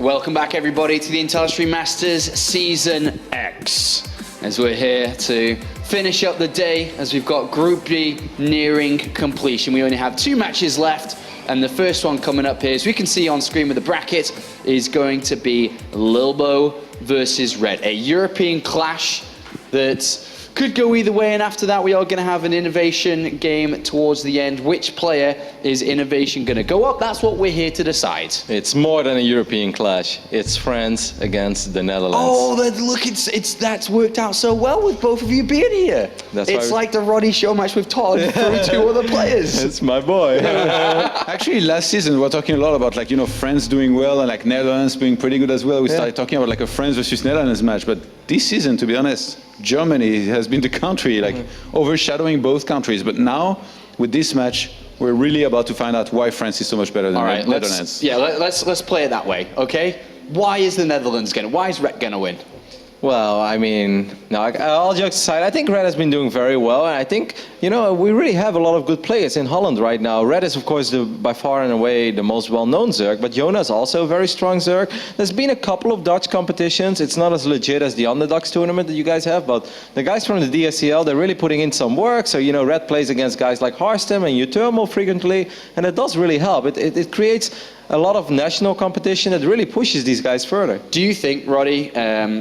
Welcome back, everybody, to the Intellistream Masters Season X. As we're here to finish up the day, as we've got Group B nearing completion. We only have 2 matches left, and the first one coming up here, as we can see on screen with the bracket, is going to be Lilbow versus Red, a European clash that could go either way, and after that we are going to have an innovation game towards the end. Which player is innovation going to go up? That's what we're here to decide. It's more than a European clash. It's France against the Netherlands. Oh, look, that's worked out so well with both of you being here. It's like the Roddy show match with Todd through 2 other players. It's my boy. Actually, last season we were talking a lot about like, you know, France doing well and like Netherlands being pretty good as well. We started talking about like a France versus Netherlands match, but this season, to be honest, Germany has been the country like overshadowing both countries. But now with this match, we're really about to find out why France is so much better than Netherlands. Let's play it that way, okay? Why is the Netherlands why is Red gonna win? Well, I mean, no, all jokes aside, I think Red has been doing very well, and I think, you know, we really have a lot of good players in Holland right now. Red is, of course, by far and away the most well-known Zerg, but Jona is also a very strong Zerg. There's been a couple of Dutch competitions. It's not as legit as the Underdogs tournament that you guys have, but the guys from the DSCL, they're really putting in some work. So, you know, Red plays against guys like Harstem and Utermal frequently, and it does really help. It creates a lot of national competition that really pushes these guys further. Do you think, Roddy,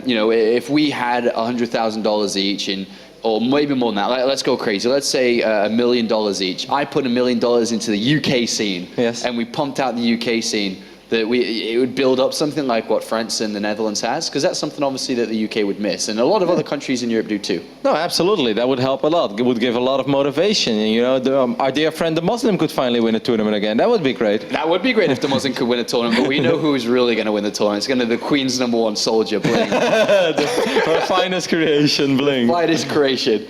you know, if we had $100,000 each or maybe more than that, let's go crazy. Let's say $1 million each. I put $1 million into the UK scene, and we pumped out the UK scene. That it would build up something like what France and the Netherlands has, because that's something obviously that the UK would miss, and a lot of other countries in Europe do too. No, absolutely, that would help a lot. It would give a lot of motivation. And, you know, our dear friend the Muslim could finally win a tournament again. That would be great. That would be great if the Muslim could win a tournament, but we know who is really going to win the tournament. It's going to be the Queen's #1 soldier, Bling. Her finest creation, Bling. Finest creation.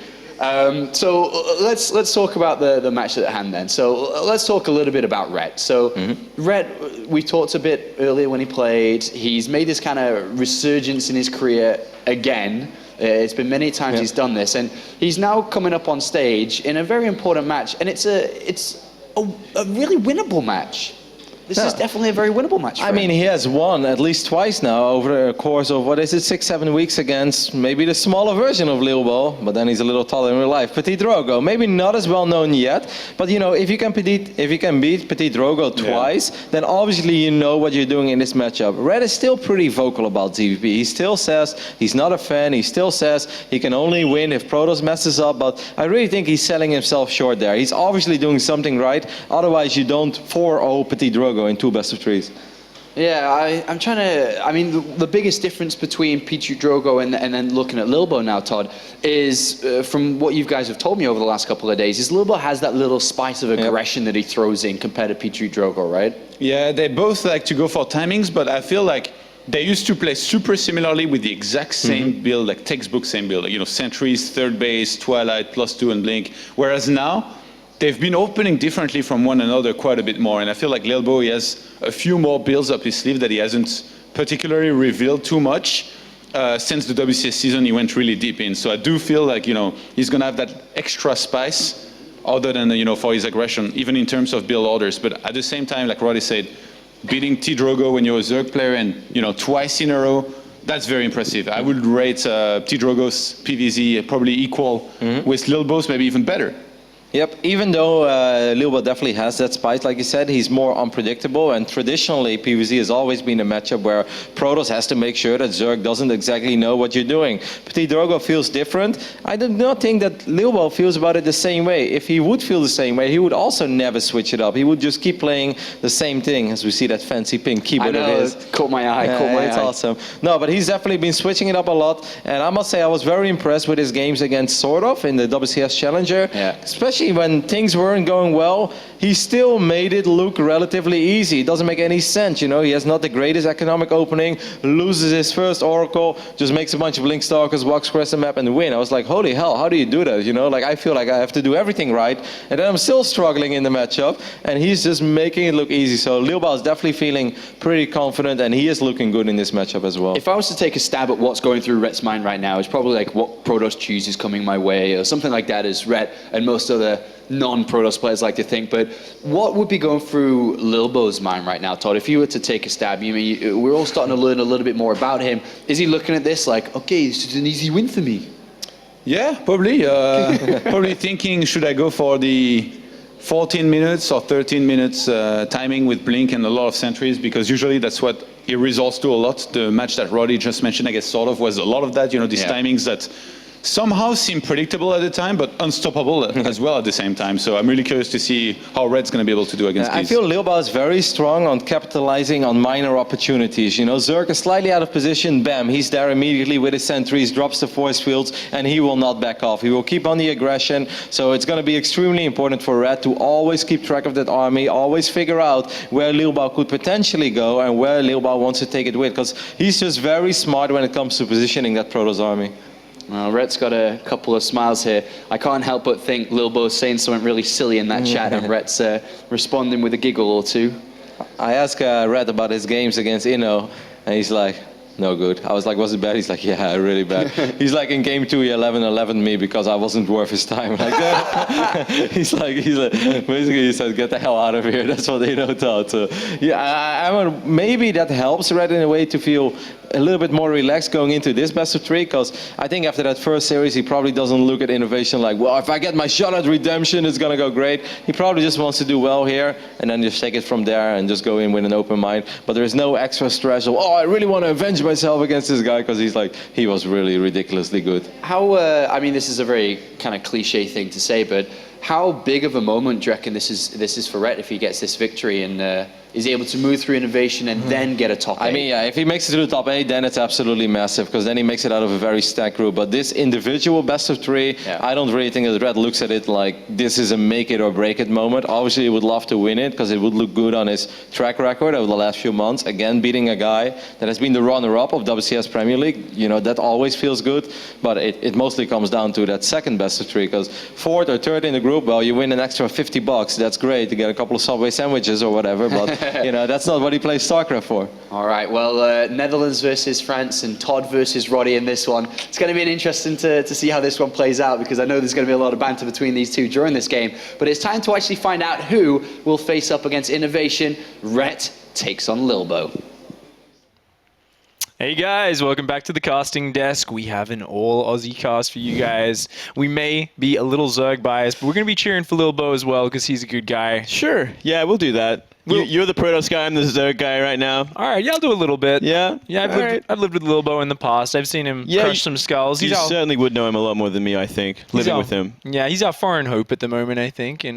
So let's talk about the match at hand then. So let's talk a little bit about Red. So Red, we talked a bit earlier when he played. He's made this kind of resurgence in his career again. It's been many times he's done this, and he's now coming up on stage in a very important match, and it's a really winnable match. This is definitely a very winnable match for him. I mean, he has won at least twice now over the course of, 6-7 weeks against maybe the smaller version of Lilbow, but then he's a little taller in real life. Petit Drogo, maybe not as well known yet, but you know, if you can beat Petit Drogo twice, then obviously you know what you're doing in this matchup. Red is still pretty vocal about ZVP. He still says he's not a fan. He still says he can only win if Protoss messes up, but I really think he's selling himself short there. He's obviously doing something right. Otherwise, you don't 4-0 Petit Drogo in 2 best-of-3s. Yeah, I'm trying to. I mean, the biggest difference between Petit Drogo and then looking at Lilbow now, Todd, is from what you guys have told me over the last couple of days, is Lilbow has that little spice of aggression that he throws in compared to Petit Drogo, right? Yeah, they both like to go for timings, but I feel like they used to play super similarly with the exact same build, like textbook same build, like, you know, Sentries, Third Base, Twilight, +2 and Blink, whereas now they've been opening differently from one another quite a bit more, and I feel like Lilbow, he has a few more builds up his sleeve that he hasn't particularly revealed too much. Since the WCS season, he went really deep in, so I do feel like, you know, he's gonna have that extra spice other than, you know, for his aggression, even in terms of build orders. But at the same time, like Roddy said, beating T Drogo when you're a Zerg player and, you know, twice in a row, that's very impressive. I would rate T Drogo's PVZ probably equal with Lilbow's, maybe even better. Yep, even though Lilbow definitely has that spice, like you said, he's more unpredictable, and traditionally PvZ has always been a matchup where Protoss has to make sure that Zerg doesn't exactly know what you're doing. Petit Drogo feels different. I do not think that Lilbow feels about it the same way. If he would feel the same way, he would also never switch it up. He would just keep playing the same thing, as we see that fancy pink keyboard. I know, it caught my eye, It's awesome. No, but he's definitely been switching it up a lot, and I must say I was very impressed with his games against Sordov in the WCS Challenger, especially when things weren't going well. He still made it look relatively easy. It doesn't make any sense, you know. He has not the greatest economic opening, loses his first Oracle, just makes a bunch of Blink Stalkers, walks across the map and win. I was like, holy hell, how do you do that? You know, like I feel like I have to do everything right, and then I'm still struggling in the matchup, and he's just making it look easy. So Lilbow is definitely feeling pretty confident, and he is looking good in this matchup as well. If I was to take a stab at what's going through Rhett's mind right now, it's probably like what Protoss chooses coming my way, or something like that, as Rhett and most other non-Protoss players like to think. But what would be going through Lilbow's mind right now, Todd? If you were to take a stab, we're all starting to learn a little bit more about him. Is he looking at this like, okay, this is an easy win for me? Yeah, probably. Probably thinking, should I go for the 14 minutes or 13 minutes timing with Blink and a lot of sentries? Because usually that's what it resorts to a lot. The match that Roddy just mentioned, I guess, sort of was a lot of that. These timings that somehow seem predictable at the time, but unstoppable as well at the same time. So I'm really curious to see how Red's going to be able to do against these. I feel Lilbow is very strong on capitalizing on minor opportunities. Zerg is slightly out of position, bam, he's there immediately with his sentries, drops the force fields, and he will not back off. He will keep on the aggression. So it's going to be extremely important for Red to always keep track of that army, always figure out where Lilbow could potentially go and where Lilbow wants to take it with, because he's just very smart when it comes to positioning that Protoss army. Well, Rhett's got a couple of smiles here. I can't help but think Lilbow's saying something really silly in that chat, and Rhett's responding with a giggle or two. I asked Rhett about his games against Inno, and he's like, no good. I was like, was it bad? He's like, yeah, really bad. He's like, in game 2, he 11-11 me because I wasn't worth his time. Like that. he's like, basically he said, get the hell out of here. That's what Inno thought. So, yeah, maybe that helps Red in a way to feel a little bit more relaxed going into this best of 3, because I think after that first series, he probably doesn't look at innovation like, well, if I get my shot at redemption, it's gonna go great. He probably just wants to do well here, and then just take it from there and just go in with an open mind. But there is no extra stress of, oh, I really want to avenge myself against this guy, because he was really ridiculously good. How, this is a very kind of cliche thing to say, but how big of a moment do you reckon this is for Rhett if he gets this victory and is able to move through innovation and then get a top 8? If he makes it to the top 8, then it's absolutely massive, because then he makes it out of a very stacked group. But this individual best of 3, I don't really think that Red looks at it like this is a make it or break it moment. Obviously, he would love to win it, because it would look good on his track record over the last few months. Again, beating a guy that has been the runner-up of WCS Premier League, that always feels good. But it mostly comes down to that second best of 3, because 4th or 3rd in the group, well, you win an extra $50. That's great to get a couple of Subway sandwiches or whatever, but that's not what he plays StarCraft for. All right, well, Netherlands versus France and Todd versus Roddy in this one. It's going to be interesting to see how this one plays out, because I know there's going to be a lot of banter between these two during this game. But it's time to actually find out who will face up against Innovation. Rhett takes on Lilbow. Hey guys, welcome back to the casting desk. We have an all Aussie cast for you guys. We may be a little Zerg biased, but we're going to be cheering for Lilbow as well, because he's a good guy. Sure, yeah, we'll do that. You're the Protoss guy, I'm the Zerg guy right now. All right, yeah, I'll do a little bit. Yeah? Yeah, I've lived with Lilbow in the past. I've seen him crush some skulls. You certainly would know him a lot more than me, I think, living with him. Yeah, he's our foreign hope at the moment, I think. He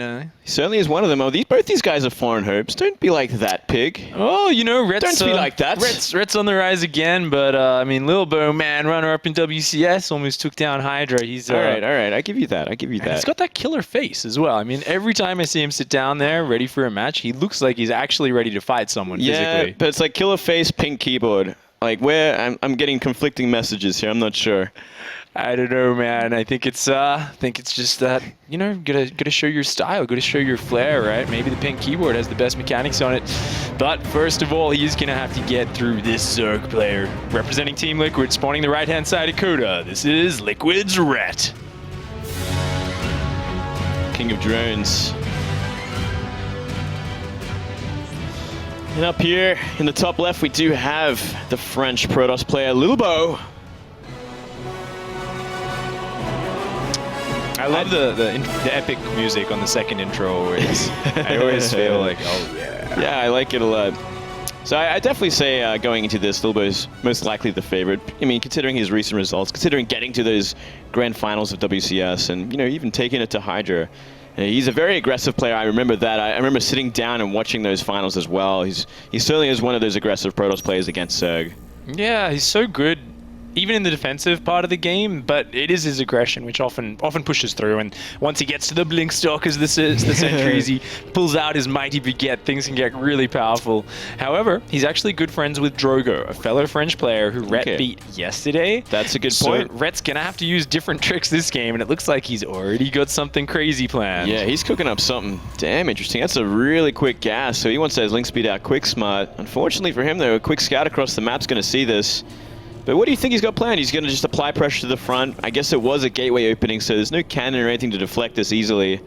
certainly is one of them. Both these guys are foreign hopes. Don't be like that, pig. Oh, Rhett's... Don't be like that. Rhett's on the rise again, but, Lilbow, man, runner-up in WCS, almost took down Hydra. He's... all right, I give you that. He's got that killer face as well. Every time I see him sit down there, ready for a match, he looks like he's actually ready to fight someone physically. Yeah, but it's like killer face, pink keyboard. Like, I'm getting conflicting messages here. I'm not sure. I don't know, man. I think it's just that, gotta show your style, gotta show your flair, right? Maybe the pink keyboard has the best mechanics on it. But first of all, he's gonna have to get through this Zerg player. Representing Team Liquid, spawning the right-hand side of Coda. This is Liquid's Rhett. King of drones. And up here in the top left, we do have the French Protoss player, Lilbow. I love the epic music on the second intro always. I always feel like, oh yeah. Yeah, I like it a lot. So I definitely say going into this, Lilbow is most likely the favorite. Considering his recent results, considering getting to those grand finals of WCS, and even taking it to Hydra. He's a very aggressive player. I remember that. I remember sitting down and watching those finals as well. He certainly is one of those aggressive Protoss players against Zerg. Yeah, he's so good, even in the defensive part of the game, but it is his aggression which often pushes through, and once he gets to the blink stalkers, the sentries, he pulls out his mighty baguette, things can get really powerful. However, he's actually good friends with Drogo, a fellow French player who Rhett beat yesterday. That's a good point. So Rhett's gonna have to use different tricks this game, and it looks like he's already got something crazy planned. Yeah, he's cooking up something damn interesting. That's a really quick gas, so he wants that link speed out quick smart. Unfortunately for him though, a quick scout across the map's gonna see this. But what do you think he's got planned? He's going to just apply pressure to the front. I guess it was a gateway opening, so there's no cannon or anything to deflect this easily.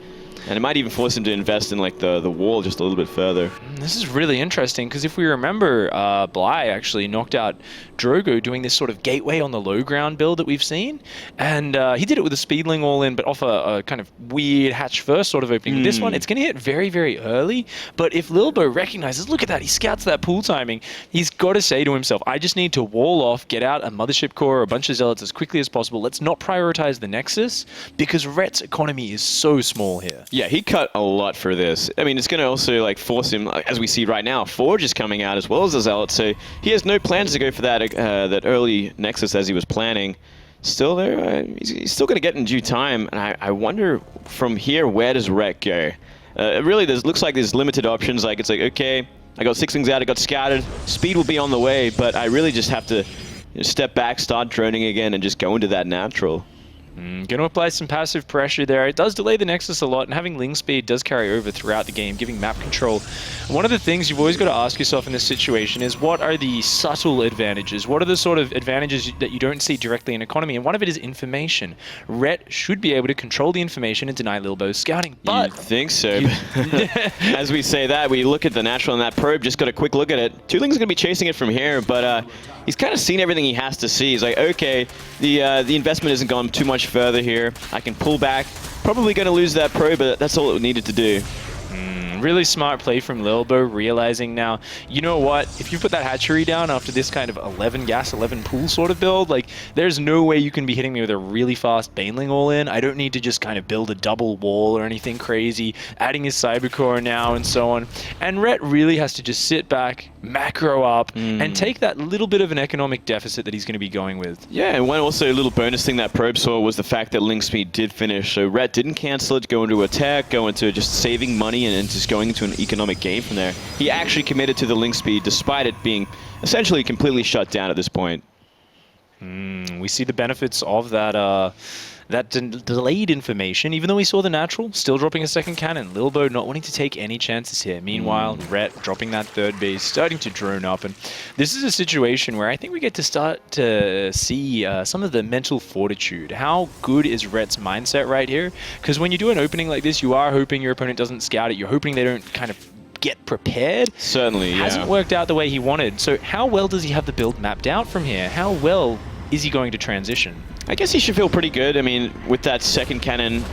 And it might even force him to invest in like the wall just a little bit further. This is really interesting because if we remember, Bly actually knocked out Drogo doing this sort of gateway on the low ground build that we've seen. And he did it with a speedling all in, but off a kind of weird hatch first sort of opening. This one, it's going to hit very, very early. But if Lilbow recognizes, look at that, he scouts that pool timing, he's got to say to himself, I just need to wall off, get out a Mothership Core or a bunch of Zealots as quickly as possible. Let's not prioritize the Nexus because Rhett's economy is so small here. Yeah, he cut a lot for this. I mean, it's going to also like force him, as we see right now, Forge is coming out as well as the Zealot, so he has no plans to go for that that early Nexus as he was planning. Still there, he's still going to get in due time, and I wonder from here, where does Rhett go? Really, looks like there's limited options. Like, it's like, okay, I got 6 things out, I got scouted, speed will be on the way, but I really just have to step back, start droning again, and just go into that natural. Going to apply some passive pressure there. It does delay the Nexus a lot, and having Ling speed does carry over throughout the game, giving map control. One of the things you've always got to ask yourself in this situation is, what are the subtle advantages? What are the sort of advantages that you don't see directly in economy? And one of it is information. Rhett should be able to control the information and deny Lilbow's scouting, but... You'd think so. As we say that, we look at the natural and that probe, just got a quick look at it. Tooling's going to be chasing it from here, but he's kind of seen everything he has to see. He's like, okay, the investment isn't gone too much further here. I can pull back. Probably going to lose that probe, but that's all it needed to do. Really smart play from Lilbow, realizing now, you know what, if you put that hatchery down after this kind of 11 gas, 11 pool sort of build, like, there's no way you can be hitting me with a really fast Baneling all in. I don't need to just kind of build a double wall or anything crazy, adding his Cybercore now and so on. And Rhett really has to just sit back, macro up, and take that little bit of an economic deficit that he's going to be going with. Yeah, and one also little bonus thing that probe saw was the fact that Ling speed did finish, so Rhett didn't cancel it, go into attack, go into just saving money and just going into an economic game from there. He actually committed to the Ling speed despite it being essentially completely shut down at this point. We see the benefits of that delayed information, even though we saw the natural, still dropping a second cannon. Lilbow not wanting to take any chances here. Meanwhile, Rhett dropping that third base, starting to drone up. And this is a situation where I think we get to start to see some of the mental fortitude. How good is Rhett's mindset right here? Because when you do an opening like this, you are hoping your opponent doesn't scout it. You're hoping they don't kind of get prepared. Certainly, yeah. Hasn't worked out the way he wanted. So how well does he have the build mapped out from here? How well is he going to transition? I guess he should feel pretty good. I mean, with that second cannon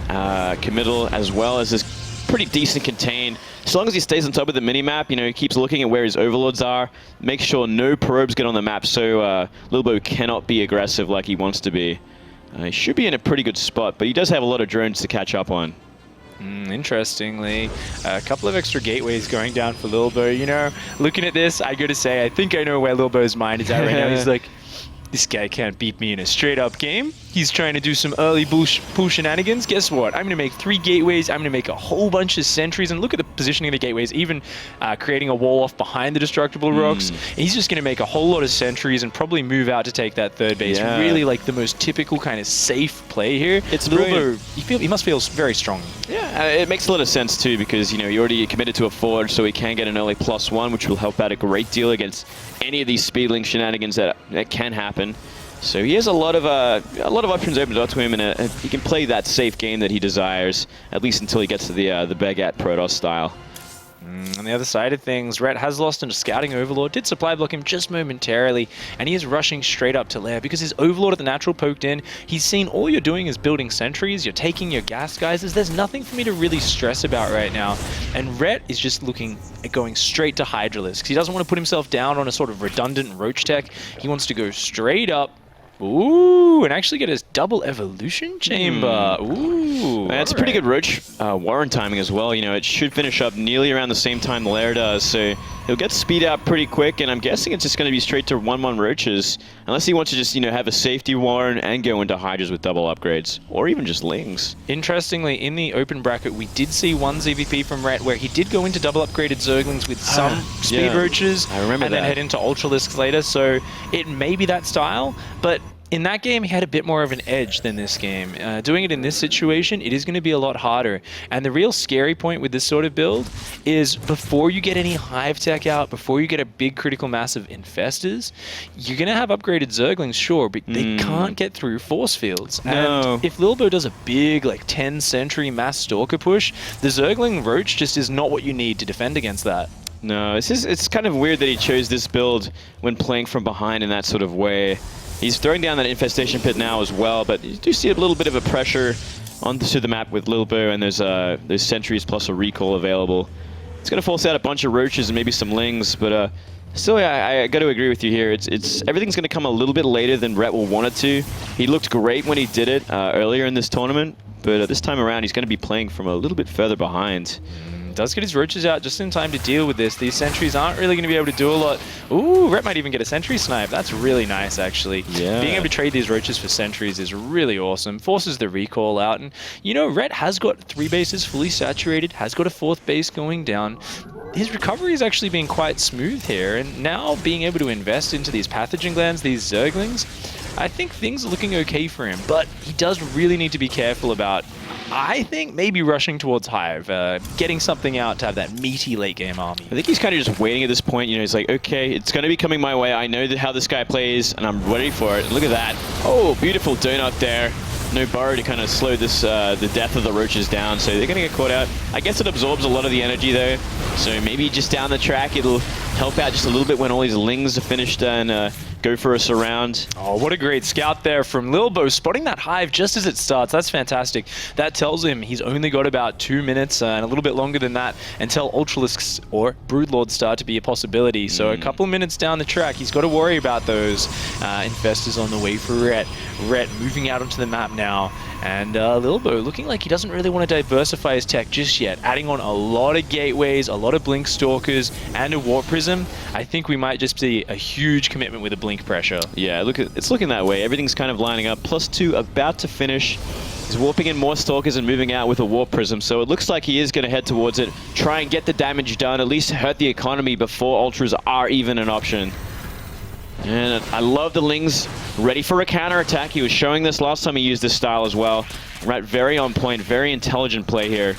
committal, as well as this pretty decent contain, as long as he stays on top of the minimap, you know, he keeps looking at where his overlords are, make sure no probes get on the map, so Lilbow cannot be aggressive like he wants to be. He should be in a pretty good spot, but he does have a lot of drones to catch up on. Interestingly, a couple of extra gateways going down for Lilbow. You know, looking at this, I gotta say, I think I know where Lilbow's mind is at right now. He's like, this guy can't beat me in a straight-up game. He's trying to do some early pool shenanigans. Guess what? I'm going to make 3 gateways. I'm going to make a whole bunch of sentries. And look at the positioning of the gateways, even creating a wall off behind the destructible rocks. He's just going to make a whole lot of sentries and probably move out to take that third base. Yeah. Really like the most typical kind of safe play here. It's Lilbow, he must feel very strong. Yeah, it makes a lot of sense too, because, you know, you already committed to a forge, so he can get an early +1, which will help out a great deal against any of these speedling shenanigans that can happen. So he has a lot of options opened up to him, and he can play that safe game that he desires, at least until he gets to the Baguette Protoss style. On the other side of things, Rhett has lost into Scouting Overlord, did supply block him just momentarily, and he is rushing straight up to lair because his Overlord at the natural poked in. He's seen all you're doing is building sentries, you're taking your gas geysers, there's nothing for me to really stress about right now. And Rhett is just looking at going straight to Hydralisk. He doesn't want to put himself down on a sort of redundant roach tech. He wants to go straight up. Ooh, and actually get his double evolution chamber. Ooh. That's a pretty good Roach Warren timing as well. You know, it should finish up nearly around the same time the Lair does, so he'll get speed out pretty quick, and I'm guessing it's just going to be straight to 1-1 Roaches, unless he wants to just, you know, have a safety Warren and go into Hydras with double upgrades, or even just Lings. Interestingly, in the open bracket, we did see one ZVP from Rhett where he did go into double upgraded Zerglings with some speed Roaches, I remember and then head into Ultralisks later, so it may be that style, but in that game, he had a bit more of an edge than this game. Doing it in this situation, it is going to be a lot harder. And the real scary point with this sort of build is before you get any Hive Tech out, before you get a big critical mass of Infestors, you're going to have upgraded Zerglings, sure, but they can't get through force fields. No. And if Lilbow does a big, like, 10 Sentry mass Stalker push, the Zergling Roach just is not what you need to defend against that. No, it's kind of weird that he chose this build when playing from behind in that sort of way. He's throwing down that Infestation Pit now as well, but you do see a little bit of a pressure onto the map with Lilbow, and there's sentries plus a recall available. It's going to force out a bunch of roaches and maybe some lings, but still, I got to agree with you here. It's everything's going to come a little bit later than Rhett will want it to. He looked great when he did it earlier in this tournament, but this time around he's going to be playing from a little bit further behind. Does get his roaches out just in time to deal with this. These sentries aren't really going to be able to do a lot. Ooh, Rhett might even get a sentry snipe. That's really nice, actually. Yeah. Being able to trade these roaches for sentries is really awesome. Forces the recall out. And, you know, Rhett has got 3 bases fully saturated, has got a 4th base going down. His recovery has actually been quite smooth here. And now being able to invest into these pathogen glands, these Zerglings, I think things are looking okay for him. But he does really need to be careful about, I think, maybe rushing towards Hive, getting something out to have that meaty late game army. I think he's kind of just waiting at this point. You know, he's like, okay, it's going to be coming my way. I know how this guy plays, and I'm ready for it. Look at that. Oh, beautiful donut there. No burrow to kind of slow this the death of the roaches down, so they're going to get caught out. I guess it absorbs a lot of the energy, though, so maybe just down the track it'll help out just a little bit when all these lings are finished and go for a surround. Oh, what a great scout there from Lilbow, spotting that Hive just as it starts. That's fantastic. That tells him he's only got about 2 minutes and a little bit longer than that until Ultralisks or Broodlords start to be a possibility. So a couple of minutes down the track, he's got to worry about those Infestors on the way for Rhett. Rhett moving out onto the map now. And Lilbow looking like he doesn't really want to diversify his tech just yet. Adding on a lot of gateways, a lot of blink stalkers, and a warp prism. I think we might just see a huge commitment with a blink pressure. Yeah, it's looking that way. Everything's kind of lining up. +2 about to finish. He's warping in more stalkers and moving out with a warp prism. So it looks like he is going to head towards it, try and get the damage done, at least hurt the economy before ultras are even an option. And I love the Lings ready for a counterattack. He was showing this last time he used this style as well. Right, very on point, very intelligent play here.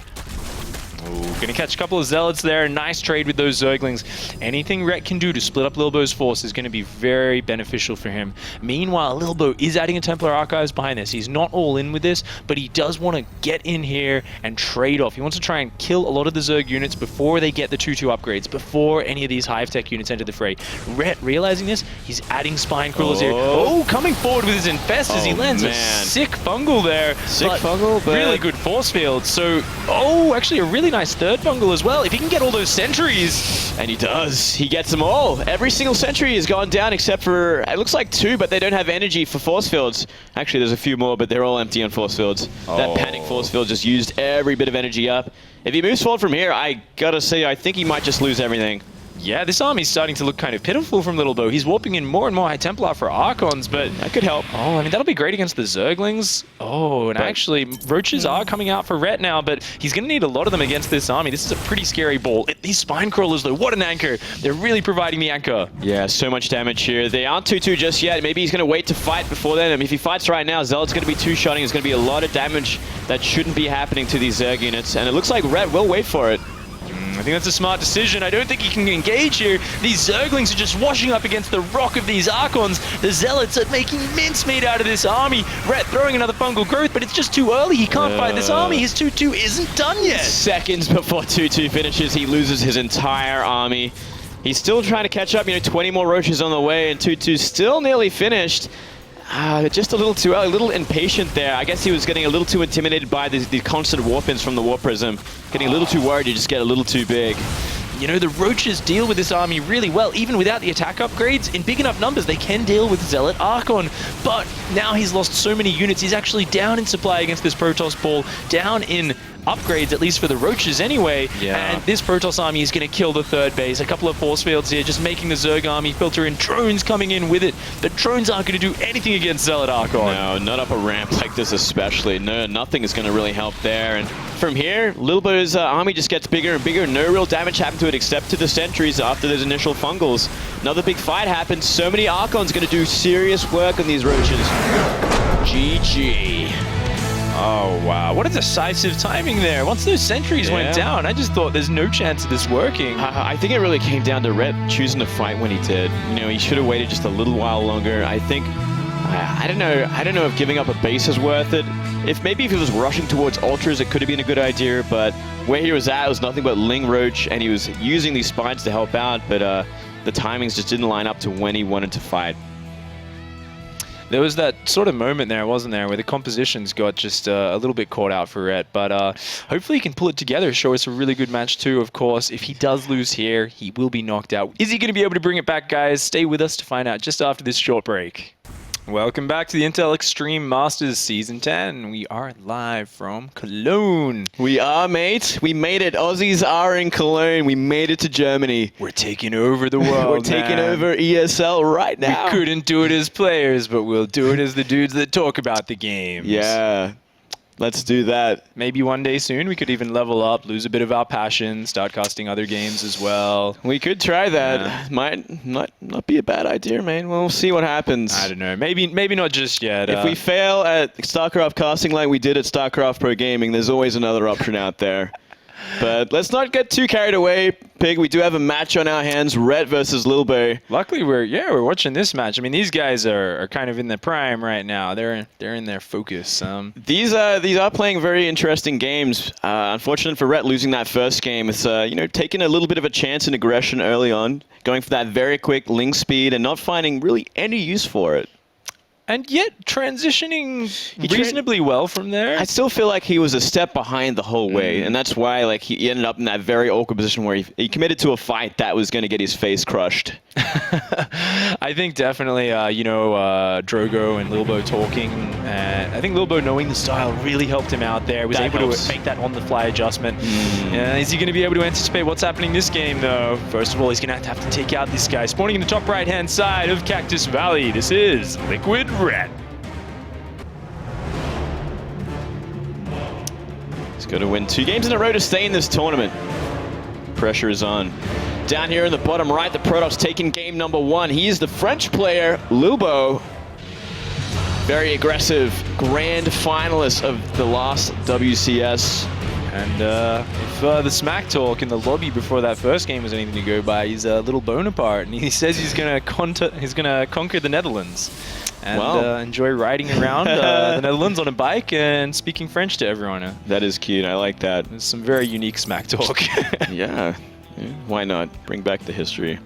Ooh, gonna catch a couple of Zealots there. Nice trade with those Zerglings. Anything Rhett can do to split up Lilbow's force is gonna be very beneficial for him. Meanwhile, Lilbow is adding a Templar Archives behind this. He's not all in with this, but he does want to get in here and trade off. He wants to try and kill a lot of the Zerg units before they get the 2-2 upgrades, before any of these Hive Tech units enter the fray. Rhett, realizing this, he's adding Spine Crawlers here. Oh, coming forward with his Infestors. He lands a sick fungal there. Sick fungal, but really good force field. So, actually a really nice third fungal as well. If he can get all those sentries. And he does. He gets them all. Every single sentry has gone down except for, it looks like 2, but they don't have energy for force fields. Actually, there's a few more, but they're all empty on force fields. That panic force field just used every bit of energy up. If he moves forward from here, I gotta say, I think he might just lose everything. Yeah, this army's starting to look kind of pitiful from Lilbow. He's warping in more and more High Templar for Archons, but that could help. Oh, I mean, that'll be great against the Zerglings. Oh, and actually, Roaches are coming out for Rhett now, but he's going to need a lot of them against this army. This is a pretty scary ball. These Spine Crawlers, though, what an anchor. They're really providing the anchor. Yeah, so much damage here. They aren't 2-2 just yet. Maybe he's going to wait to fight before then. I mean, if he fights right now, Zealot's going to be 2-shotting. There's going to be a lot of damage that shouldn't be happening to these Zerg units, and it looks like Rhett will wait for it. I think that's a smart decision. I don't think he can engage here. These Zerglings are just washing up against the rock of these Archons. The Zealots are making mincemeat out of this army. Rhett throwing another fungal growth, but it's just too early. He can't fight this army. His 2-2 isn't done yet. Seconds before 2-2 finishes, he loses his entire army. He's still trying to catch up. 20 more Roaches on the way, and 2-2 still nearly finished. Just a little too early, a little impatient there. I guess he was getting a little too intimidated by the constant warp-ins from the Warp Prism. Getting a little too worried to just get a little too big. You know, the Roaches deal with this army really well. Even without the attack upgrades, in big enough numbers, they can deal with Zealot Archon. But now he's lost so many units. He's actually down in supply against this Protoss ball, down in upgrades, at least for the Roaches anyway. Yeah. And this Protoss army is going to kill the third base. A couple of force fields here, just making the Zerg army filter in. Drones coming in with it. But drones aren't going to do anything against Zealot Archon. No, not up a ramp like this especially. No, nothing is going to really help there. And from here, Lilbow's army just gets bigger and bigger. No real damage happened to it except to the sentries after those initial fungals. Another big fight happens. So many Archons going to do serious work on these roaches. GG. Oh, wow. What a decisive timing there. Once those sentries went down, I just thought there's no chance of this working. I think it really came down to Rhett choosing to fight when he did. You know, he should have waited just a little while longer. I think, I don't know if giving up a base is worth it. Maybe if he was rushing towards Ultras, it could have been a good idea, but where he was at was nothing but Ling Roach, and he was using these spines to help out, but the timings just didn't line up to when he wanted to fight. There was that sort of moment there, wasn't there, where the compositions got just a little bit caught out for Rhett. But hopefully he can pull it together, show us a really good match too, of course. If he does lose here, he will be knocked out. Is he going to be able to bring it back, guys? Stay with us to find out just after this short break. Welcome back to the Intel Extreme Masters Season 10. We are live from Cologne. We are, mate. We made it. Aussies are in Cologne. We made it to Germany. We're taking over the world, We're taking over ESL right now. We couldn't do it as players, but we'll do it as the dudes that talk about the games. Yeah. Let's do that. Maybe one day soon we could even level up, lose a bit of our passion, start casting other games as well. We could try that. Yeah. Might not be a bad idea, man. We'll see what happens. I don't know. Maybe not just yet. If we fail at StarCraft casting like we did at StarCraft Pro Gaming, there's always another option out there. But let's not get too carried away, Pig. We do have a match on our hands, Rhett versus Lilbo. Luckily, we're watching this match. I mean, these guys are kind of in their prime right now. They're in their focus. These are playing very interesting games. Unfortunate for Rhett losing that first game. It's taking a little bit of a chance in aggression early on, going for that very quick link speed and not finding really any use for it. And yet transitioning reasonably well from there. I still feel like he was a step behind the whole way, and that's why he ended up in that very awkward position where he committed to a fight that was going to get his face crushed. I think definitely, Drogo and Lilbo talking. I think Lilbo knowing the style really helped him out there. Was able to make that on-the-fly adjustment. Is he going to be able to anticipate what's happening this game, though? First of all, he's going to have to take out this guy. Spawning in the top right-hand side of Cactus Valley. This is Liquid Red. He's got to win 2 games in a row to stay in this tournament. Pressure is on. Down here in the bottom right, the Protoss taking game number 1. He is the French player, Lilbo. Very aggressive, grand finalist of the last WCS. And if the smack talk in the lobby before that first game was anything to go by, he's a little Bonaparte, and he says he's gonna conquer the Netherlands and enjoy riding around the Netherlands on a bike and speaking French to everyone. That is cute. I like that. It's some very unique smack talk. Yeah. Why not? Bring back the history.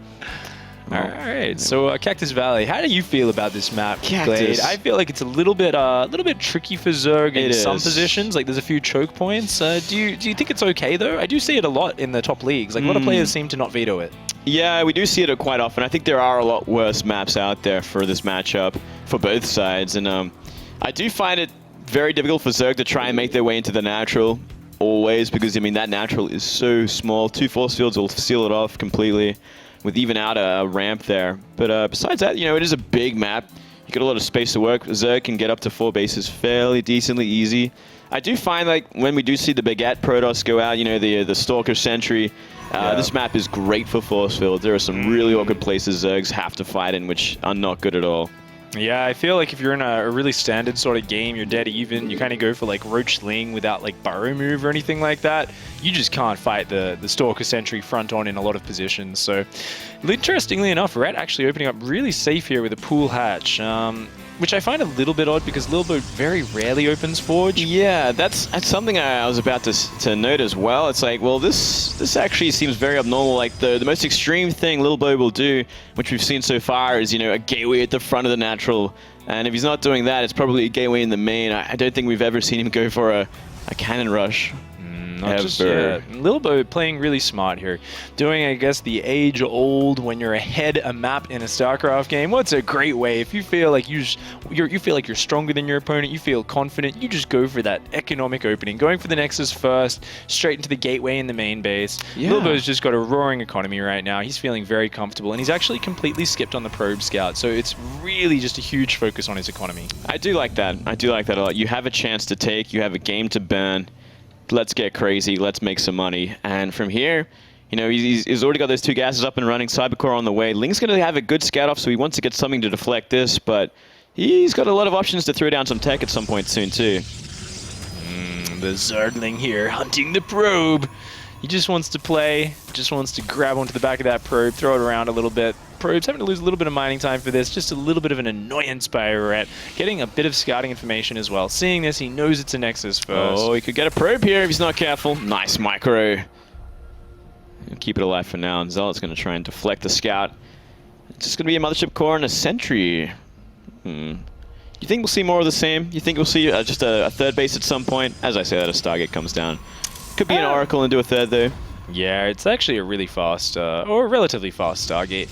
All right, so Cactus Valley, how do you feel about this map, Cactus. Glade? I feel like it's a little bit tricky for Zerg in some positions. Like there's a few choke points. Do you think it's okay though? I do see it a lot in the top leagues. Like a lot of players seem to not veto it. Yeah, we do see it quite often. I think there are a lot worse maps out there for this matchup for both sides, and I do find it very difficult for Zerg to try and make their way into the natural always, because I mean that natural is so small. 2 force fields will seal it off completely, with even out a ramp there. But besides that, it is a big map. You got a lot of space to work. Zerg can get up to 4 bases fairly decently easy. I do find like when we do see the Baguette Protoss go out, the Stalker Sentry, this map is great for force fields. There are some really awkward places Zergs have to fight in, which are not good at all. Yeah, I feel like if you're in a really standard sort of game, you're dead even, you kind of go for like Roach Ling without like Burrow move or anything like that, you just can't fight the Stalker Sentry front on in a lot of positions. So, interestingly enough, Rhett actually opening up really safe here with a pool hatch, which I find a little bit odd because Lilbo very rarely opens Forge. Yeah, that's something I was about to note as well. It's like, well, this actually seems very abnormal. Like the most extreme thing Lilbo will do, which we've seen so far, is a gateway at the front of the natural. And if he's not doing that, it's probably a gateway in the main. I don't think we've ever seen him go for a cannon rush. Not just yet. Lilbo playing really smart here. Doing, I guess, the age-old when you're ahead a map in a StarCraft game. What's a great way? If you feel like you feel like you're stronger than your opponent, you feel confident, you just go for that economic opening. Going for the Nexus first, straight into the gateway in the main base. Yeah. Lilbo's just got a roaring economy right now. He's feeling very comfortable, and he's actually completely skipped on the probe scout. So it's really just a huge focus on his economy. I do like that. I do like that a lot. You have a chance to take. You have a game to burn. Let's get crazy. Let's make some money. And from here, You know, he's already got those 2 gases up and running, Cybercore on the way. Ling's going to have a good scout off, so he wants to get something to deflect this, but he's got a lot of options to throw down some tech at some point soon, too. The Zergling here hunting the probe. He just wants to play, just wants to grab onto the back of that probe, throw it around a little bit. Probe's having to lose a little bit of mining time for this, just a little bit of an annoyance by Rhett. Getting a bit of scouting information as well. Seeing this, he knows it's a Nexus first. Oh, he could get a probe here if he's not careful. Nice micro. He'll keep it alive for now, and Zealot's going to try and deflect the scout. It's just going to be a Mothership Core and a Sentry. You think we'll see more of the same? You think we'll see just a 3rd base at some point? As I say that, a Stargate comes down. Could be an Oracle and do a 3rd, though. Yeah, it's actually a really fast, or relatively fast Stargate.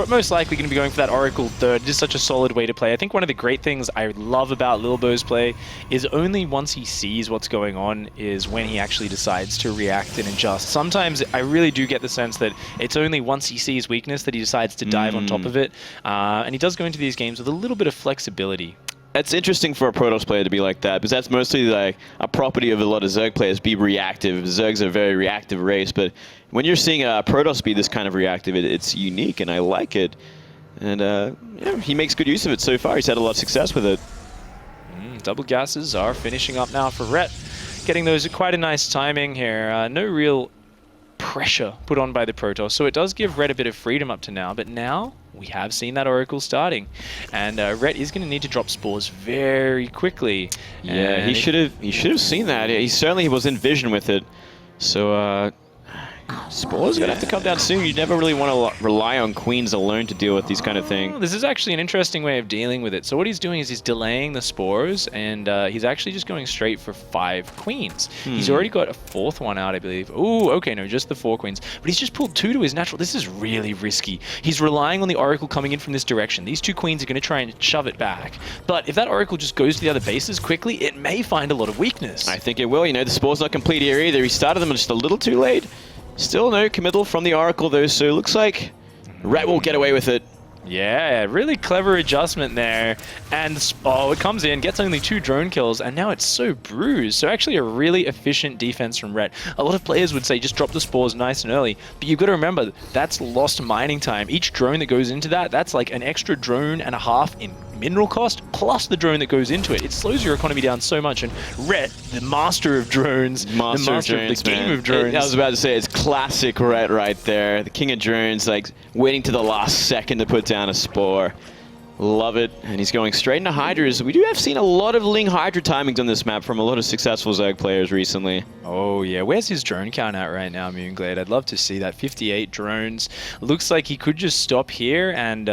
Most likely going to be going for that Oracle 3rd. Just such a solid way to play. I think one of the great things I love about Lilbow's play is only once he sees what's going on is when he actually decides to react and adjust. Sometimes I really do get the sense that it's only once he sees weakness that he decides to dive on top of it. And he does go into these games with a little bit of flexibility. That's interesting for a Protoss player to be like that, because that's mostly like a property of a lot of Zerg players, be reactive. Zerg's a very reactive race, but when you're seeing a Protoss be this kind of reactive, it's unique, and I like it. And yeah, he makes good use of it so far. He's had a lot of success with it. Double gases are finishing up now for Rhett. Getting those at quite a nice timing here. No real pressure put on by the Protoss, so it does give Rhett a bit of freedom up to now, but now we have seen that Oracle starting, and Rhett is going to need to drop spores very quickly. Yeah, and he should have seen that. He certainly was in vision with it. So spores gonna have to come down soon. You never really want to rely on queens alone to deal with these kind of things. This is actually an interesting way of dealing with it. So what he's doing is he's delaying the spores, and he's actually just going straight for 5 queens. He's already got a 4th one out, I believe. Ooh, okay, no, just the 4 queens. But he's just pulled 2 to his natural. This is really risky. He's relying on the Oracle coming in from this direction. These 2 queens are going to try and shove it back. But if that Oracle just goes to the other bases quickly, it may find a lot of weakness. I think it will. You know, the spore's not complete here either. He started them just a little too late. Still no committal from the Oracle though, so it looks like Rhett will get away with it. Yeah, really clever adjustment there. And, oh, it comes in, gets only 2 drone kills, and now it's so bruised. So actually a really efficient defense from Rhett. A lot of players would say just drop the spores nice and early, but you've got to remember, that's lost mining time. Each drone that goes into that, that's like an extra drone and a half in mineral cost, plus the drone that goes into it. It slows your economy down so much, and Rhett, the master of drones, the master of the game of drones. I was about to say, it's classic Rhett right there. The king of drones, like, waiting to the last second to put down a spore. Love it. And he's going straight into Hydras. We do have seen a lot of Ling Hydra timings on this map from a lot of successful Zerg players recently. Oh yeah, where's his drone count at right now, Moonglade? I'd love to see that. 58 drones. Looks like he could just stop here and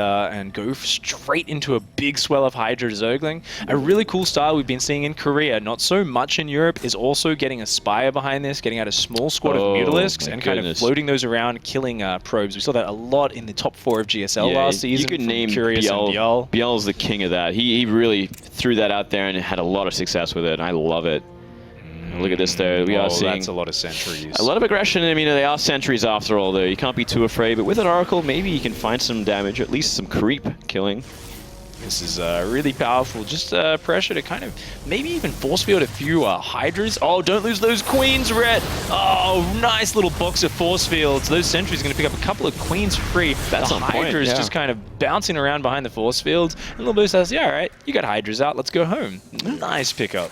go straight into a big swell of Hydra Zergling. A really cool style we've been seeing in Korea, not so much in Europe, is also getting a Spire behind this, getting out a small squad of Mutalisks and kind of floating those around, killing probes. We saw that a lot in the top 4 of GSL last season. You could name Curious and Biel. Biel's the king of that. He really threw that out there and had a lot of success with it. I love it. Look at this though. We are seeing that's a lot of sentries. A lot of aggression. I mean, they are sentries after all though. You can't be too afraid. But with an Oracle, maybe you can find some damage, at least some creep killing. This is really powerful. Just pressure to kind of maybe even force field a few Hydras. Oh, don't lose those queens, Rhett. Oh, nice little box of force fields. Those sentries are going to pick up a couple of queens for free. That's the on point, Hydras yeah. just kind of bouncing around behind the force fields. And Lilbow says, yeah, all right, you got Hydras out. Let's go home. Nice pickup.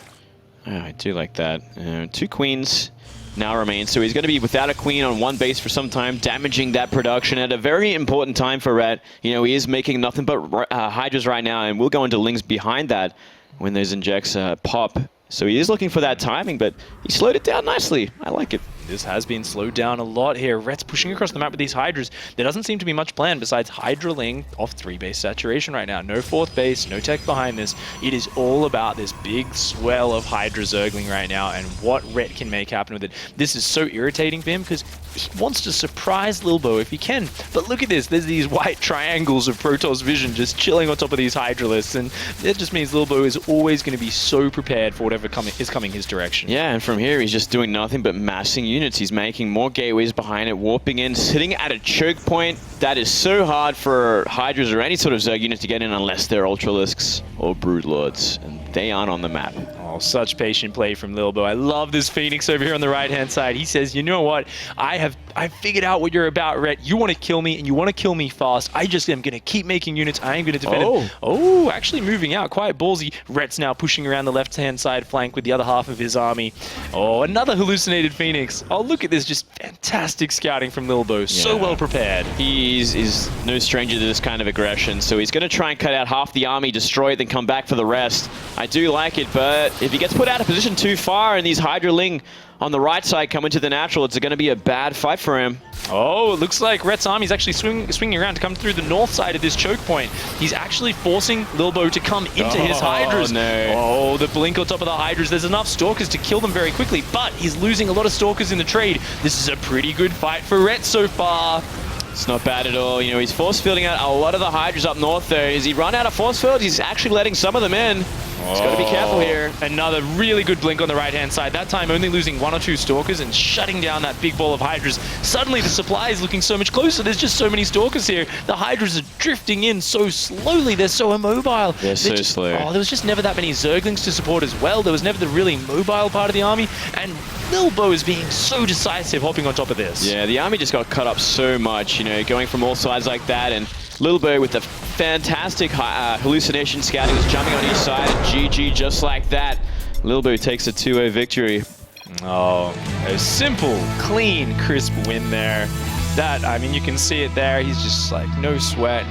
Oh, I do like that. 2 queens now remain, so he's going to be without a queen on 1 base for some time, damaging that production at a very important time for Rhett. You know, he is making nothing but Hydras right now, and we'll go into Lings behind that when those injects pop. So he is looking for that timing, but he slowed it down nicely. I like it. This has been slowed down a lot here. Rhett's pushing across the map with these Hydras. There doesn't seem to be much plan besides Hydra Ling off 3 base saturation right now. No 4th base, no tech behind this. It is all about this big swell of Hydra Zergling right now and what Rhett can make happen with it. This is so irritating for him because he wants to surprise Lilbow if he can. But look at this. There's these white triangles of Protoss vision just chilling on top of these Hydralisks, and it just means Lilbow is always going to be so prepared for whatever is coming his direction. Yeah, and from here he's just doing nothing but massing units. He's making more gateways behind it, warping in, sitting at a choke point. That is so hard for Hydras or any sort of Zerg unit to get in unless they're Ultralisks or Broodlords, and they aren't on the map. Oh, such patient play from Lilbow. I love this Phoenix over here on the right-hand side. He says, you know what? I have I figured out what you're about, Rhett. You want to kill me, and you want to kill me fast. I just am going to keep making units. I am going to defend him. Oh, actually moving out. Quite ballsy. Rhett's now pushing around the left-hand side flank with the other half of his army. Oh, another hallucinated Phoenix. Oh, look at this. Just fantastic scouting from Lilbow. So well prepared. He's no stranger to this kind of aggression, so he's going to try and cut out half the army, destroy it, then come back for the rest. I do like it, but if he gets put out of position too far and these Hydra Ling on the right side come into the natural, it's going to be a bad fight for him. Oh, it looks like Rhett's army is actually swinging around to come through the north side of this choke point. He's actually forcing Lilbow to come into his Hydras. No. Oh, the blink on top of the Hydras. There's enough Stalkers to kill them very quickly, but he's losing a lot of Stalkers in the trade. This is a pretty good fight for Rhett so far. It's not bad at all. You know, he's force fielding out a lot of the Hydras up north there. As he run out of force fields, he's actually letting some of them in. He's got to be careful here. Another really good blink on the right-hand side. That time only losing 1 or 2 Stalkers and shutting down that big ball of Hydras. Suddenly the supply is looking so much closer. There's just so many Stalkers here. The Hydras are drifting in so slowly. They're so immobile. They're so slow. Oh, there was just never that many Zerglings to support as well. There was never the really mobile part of the army. And Lilbow is being so decisive hopping on top of this. Yeah, the army just got cut up so much, you know, going from all sides like that. And Lilbow with the fantastic hallucination scouting was jumping on each side, and GG just like that. Lilbow takes a 2-0 victory. Oh, a simple, clean, crisp win there. That, I mean, you can see it there. He's just like, no sweat.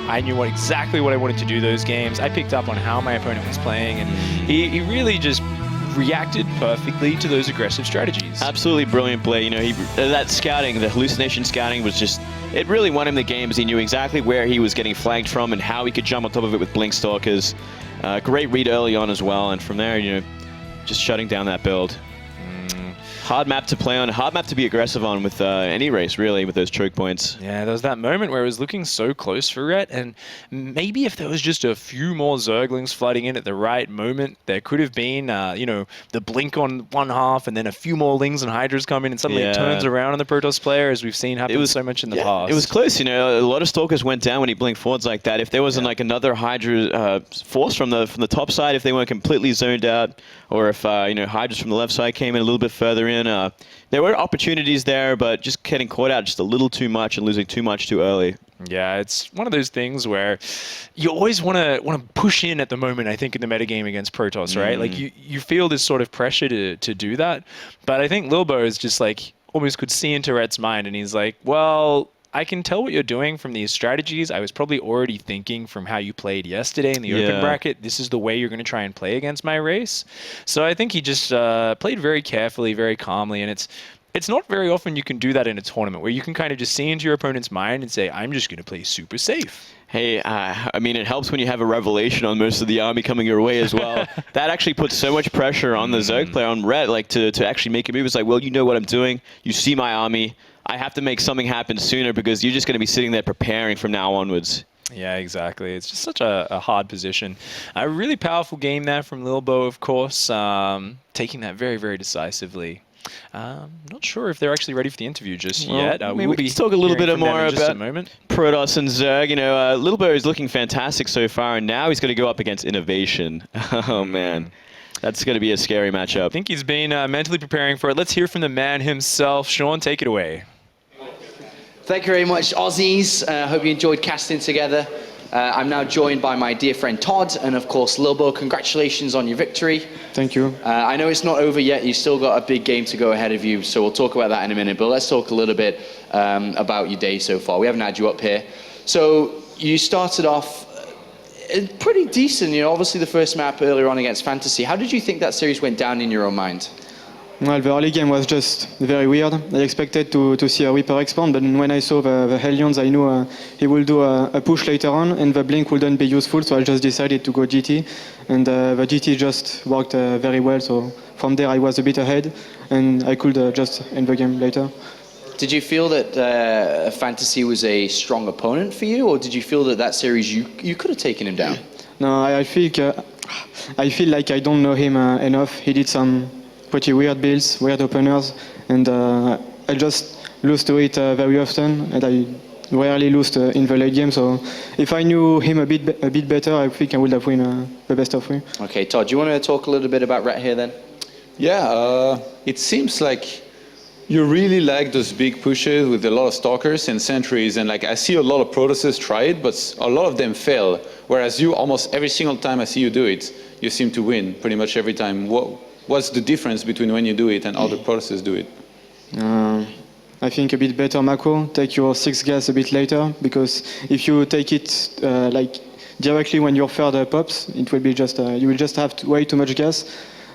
I knew exactly what I wanted to do those games. I picked up on how my opponent was playing, and he really just reacted perfectly to those aggressive strategies. Absolutely brilliant play. You know, that scouting, the hallucination scouting was just, it really won him the game, as he knew exactly where he was getting flanked from and how he could jump on top of it with Blink Stalkers. Great read early on as well, and from there, you know, just shutting down that build. Hard map to play on, hard map to be aggressive on with any race, really, with those choke points. Yeah, there was that moment where it was looking so close for Rhett, and maybe if there was just a few more Zerglings flooding in at the right moment, there could have been, you know, the blink on one half, and then a few more Lings and Hydras come in, and suddenly it turns around on the Protoss player, as we've seen happen so much in the past. It was close, you know, a lot of Stalkers went down when he blinked forwards like that. If there wasn't like another Hydra force from the top side, if they weren't completely zoned out, or if, you know, Hydras from the left side came in a little bit further in, there were opportunities there, but just getting caught out just a little too much and losing too much too early. Yeah, it's one of those things where you always want to push in at the moment, I think, in the metagame against Protoss, right? Like, you feel this sort of pressure to do that. But I think Lilbow is just like, almost could see into Rhett's mind, and he's like, well, I can tell what you're doing from these strategies. I was probably already thinking from how you played yesterday in the open bracket. This is the way you're going to try and play against my race. So I think he just played very carefully, very calmly, and it's not very often you can do that in a tournament where you can kind of just see into your opponent's mind and say, I'm just going to play super safe. Hey, I mean, it helps when you have a revelation on most of the army coming your way as well. That actually puts so much pressure on the Zerg player, on Rhett, like to actually make a move. It's like, well, you know what I'm doing. You see my army. I have to make something happen sooner because you're just going to be sitting there preparing from now onwards. Yeah, exactly. It's just such a hard position. A really powerful game there from Lilbow, of course, taking that very, very decisively. Not sure if they're actually ready for the interview just yet. We will talk a little bit more about Protoss and Zerg. You know, Lilbow is looking fantastic so far, and now he's going to go up against Innovation. Oh, man. That's going to be a scary matchup. I think he's been mentally preparing for it. Let's hear from the man himself. Sean, take it away. Thank you very much, Aussies. Hope you enjoyed casting together. I'm now joined by my dear friend Todd, and of course Lilbow. Congratulations on your victory. Thank you. I know it's not over yet. You've still got a big game to go ahead of you, so we'll talk about that in a minute. But let's talk a little bit about your day so far. We haven't had you up here. So you started off pretty decent. You know, obviously the first map earlier on against Fantasy. How did you think that series went down in your own mind? Well, the early game was just very weird. I expected to see a Reaper expand, but when I saw the Hellions, I knew he will do a push later on, and the Blink wouldn't be useful, so I just decided to go GT. And the GT just worked very well, so from there I was a bit ahead, and I could just end the game later. Did you feel that Fantasy was a strong opponent for you, or did you feel that that series you could have taken him down? No, I feel like I don't know him enough. He did some pretty weird builds, weird openers, and I just lose to it very often, and I rarely lose in the late game. So if I knew him a bit better, I think I would have won the best of 3. Okay, Todd, do you want to talk a little bit about Rhett here then? Yeah, it seems like you really like those big pushes with a lot of stalkers and sentries, and like I see a lot of Protoses try it, but a lot of them fail. Whereas you, almost every single time I see you do it, you seem to win pretty much every time. What's the difference between when you do it and other Protoses do it? I think a bit better macro. Take your 6 gas a bit later, because if you take it like directly when your third pops, it will be just you will just have way too much gas.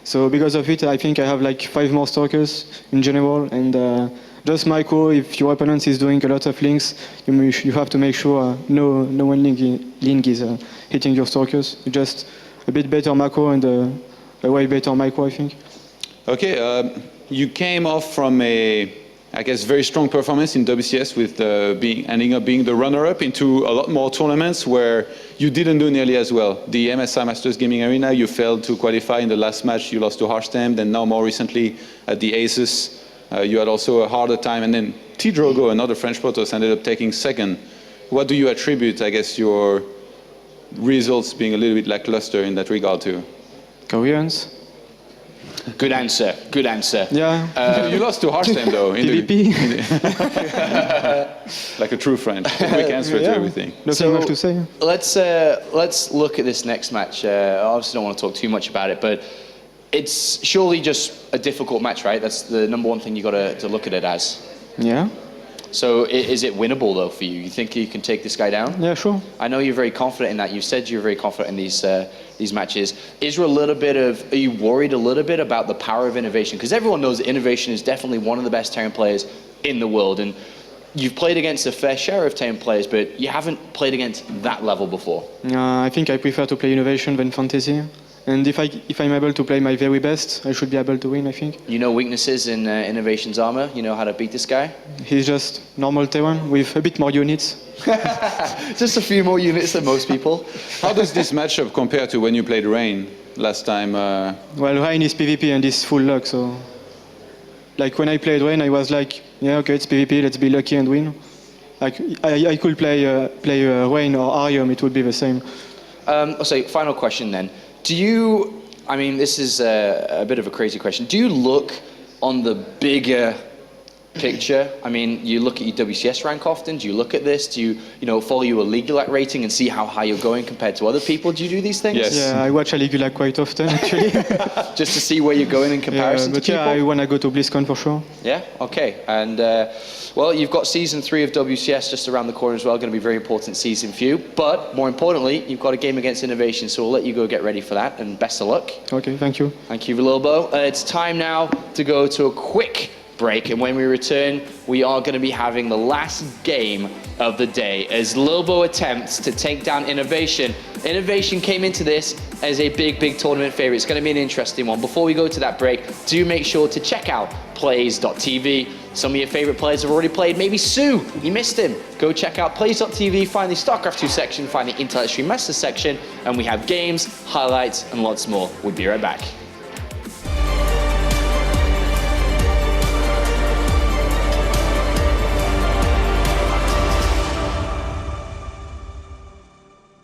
So because of it, I think I have like 5 more stalkers in general, and just micro. If your opponent is doing a lot of links, you have to make sure no one link is hitting your stalkers. Just a bit better macro and a way better micro, I think. Okay, you came off from I guess, very strong performance in WCS with ending up being the runner-up into a lot more tournaments where you didn't do nearly as well. The MSI Masters Gaming Arena, you failed to qualify in the last match. You lost to Harstem. Then now more recently at the Aces, you had also a harder time. And then T-Drogo, another French Protoss, ended up taking second. What do you attribute, I guess, your results being a little bit lackluster in that regard to? Coherence. Good answer. Good answer. Yeah. You lost to Harstem, though. PvP. Like a true French. Quick answer to everything. Nothing much to say. Let's look at this next match. I obviously don't want to talk too much about it, but it's surely just a difficult match, right? That's the number one thing you got to look at it as. Yeah. So is it winnable though for you? You think you can take this guy down? Yeah, sure. I know you're very confident in that. You said you're very confident in these matches. Are you worried a little bit about the power of innovation? Because everyone knows that innovation is definitely one of the best Terran players in the world, and you've played against a fair share of Terran players, but you haven't played against that level before. I think I prefer to play innovation than fantasy. And if I'm able to play my very best, I should be able to win, I think. You know weaknesses in Innovation's armor? You know how to beat this guy? He's just normal Terran with a bit more units. Just a few more units than most people. How does this matchup compare to when you played Rain last time? Well, Rain is PvP and is full luck, so... Like when I played Rain, I was like, yeah, okay, it's PvP, let's be lucky and win. Like, I could play Rain or Arium, it would be the same. I'll say, final question then. This is a bit of a crazy question. Do you look on the bigger picture? I mean, you look at your WCS rank often. Do you look at this? Do you follow your Ligulac rating and see how high you're going compared to other people? Do you do these things? Yes. Yeah, I watch a Ligulac quite often, actually. Just to see where you're going in comparison to people? Yeah, I want to go to BlizzCon for sure. Yeah, okay. And, well, you've got Season 3 of WCS just around the corner as well. Going to be a very important season for you. But, more importantly, you've got a game against Innovation, so we'll let you go get ready for that, and best of luck. Okay, thank you. Thank you, Lilbo. It's time now to go to a quick break, and when we return, we are going to be having the last game of the day as Lilbo attempts to take down Innovation. Innovation came into this as a big tournament favorite. It's going to be an interesting one. Before we go to that break, do make sure to check out plays.tv. Some of your favorite players have already played. Maybe Sue, you missed him. Go check out plays.tv, find the StarCraft 2 section, find the Intel Extreme Masters section, and we have games, highlights, and lots more. We'll be right back.